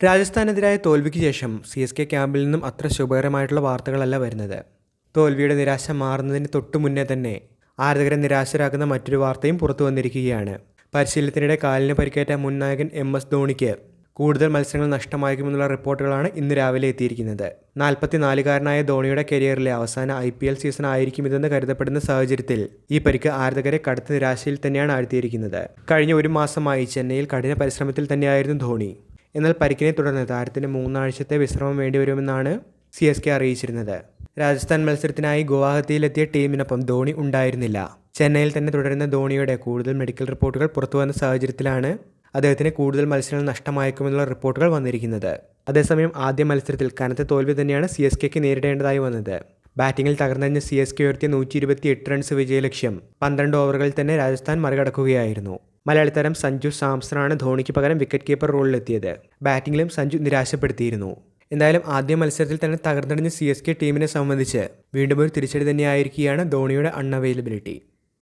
രാജസ്ഥാനെതിരായ തോൽവിക്ക് ശേഷം CSK ക്യാമ്പിൽ നിന്നും അത്ര ശുഭകരമായിട്ടുള്ള വാർത്തകളല്ല വരുന്നത്. തോൽവിയുടെ നിരാശ മാറുന്നതിന് തൊട്ടു മുന്നേ തന്നെ ആരാധകരെ നിരാശരാക്കുന്ന മറ്റൊരു വാർത്തയും പുറത്തു വന്നിരിക്കുകയാണ്. പരിശീലനത്തിനിടെ കാലിന് പരിക്കേറ്റ മുൻ നായകൻ MS ധോണിക്ക് കൂടുതൽ മത്സരങ്ങൾ നഷ്ടമായേക്കുമെന്നുള്ള റിപ്പോർട്ടുകളാണ് ഇന്ന് രാവിലെ എത്തിയിരിക്കുന്നത്. 44-കാരനായ ധോണിയുടെ കരിയറിലെ അവസാന IPL സീസൺ ആയിരിക്കും ഇതെന്ന് കരുതപ്പെടുന്ന സാഹചര്യത്തിൽ ഈ പരിക്ക് ആരാധകരെ കടുത്ത നിരാശയിൽ തന്നെയാണ് ആഴ്ത്തിയിരിക്കുന്നത്. കഴിഞ്ഞ ഒരു മാസമായി ചെന്നൈയിൽ കഠിന പരിശ്രമത്തിൽ തന്നെയായിരുന്നു ധോണി. എന്നാൽ പരിക്കിനെ തുടർന്ന് താരത്തിന് 3 ആഴ്ചത്തെ വിശ്രമം വേണ്ടിവരുമെന്നാണ് CSK അറിയിച്ചിരുന്നത്. രാജസ്ഥാൻ മത്സരത്തിനായി ഗുവാഹത്തിയിലെത്തിയ ടീമിനൊപ്പം ധോണി ഉണ്ടായിരുന്നില്ല. ചെന്നൈയിൽ തന്നെ തുടരുന്ന ധോണിയുടെ കൂടുതൽ മെഡിക്കൽ റിപ്പോർട്ടുകൾ പുറത്തുവന്ന സാഹചര്യത്തിലാണ് അദ്ദേഹത്തിന് കൂടുതൽ മത്സരങ്ങൾ നഷ്ടമായേക്കുമെന്നുള്ള റിപ്പോർട്ടുകൾ വന്നിരിക്കുന്നത്. അതേസമയം ആദ്യ മത്സരത്തിൽ കനത്ത തോൽവി തന്നെയാണ് CSKക്ക് നേരിടേണ്ടതായി വന്നത്. ബാറ്റിംഗിൽ തകർന്നടിഞ്ഞ CSK ഉയർത്തിയ 128 റൺസ് വിജയലക്ഷ്യം 12 ഓവറുകളിൽ തന്നെ രാജസ്ഥാൻ മറികടക്കുകയായിരുന്നു. മലയാളി താരം സഞ്ജു സാംസണാണ് ധോണിക്ക് പകരം വിക്കറ്റ് കീപ്പർ റോളിലെത്തിയത്. ബാറ്റിംഗിലും സഞ്ജു നിരാശപ്പെടുത്തിയിരുന്നു. എന്തായാലും ആദ്യ മത്സരത്തിൽ തന്നെ തകർന്നടിഞ്ഞ CSK ടീമിനെ സംബന്ധിച്ച് വീണ്ടും ഒരു തിരിച്ചടി തന്നെയായിരിക്കുകയാണ് ധോണിയുടെ അൺഅവൈലബിലിറ്റി.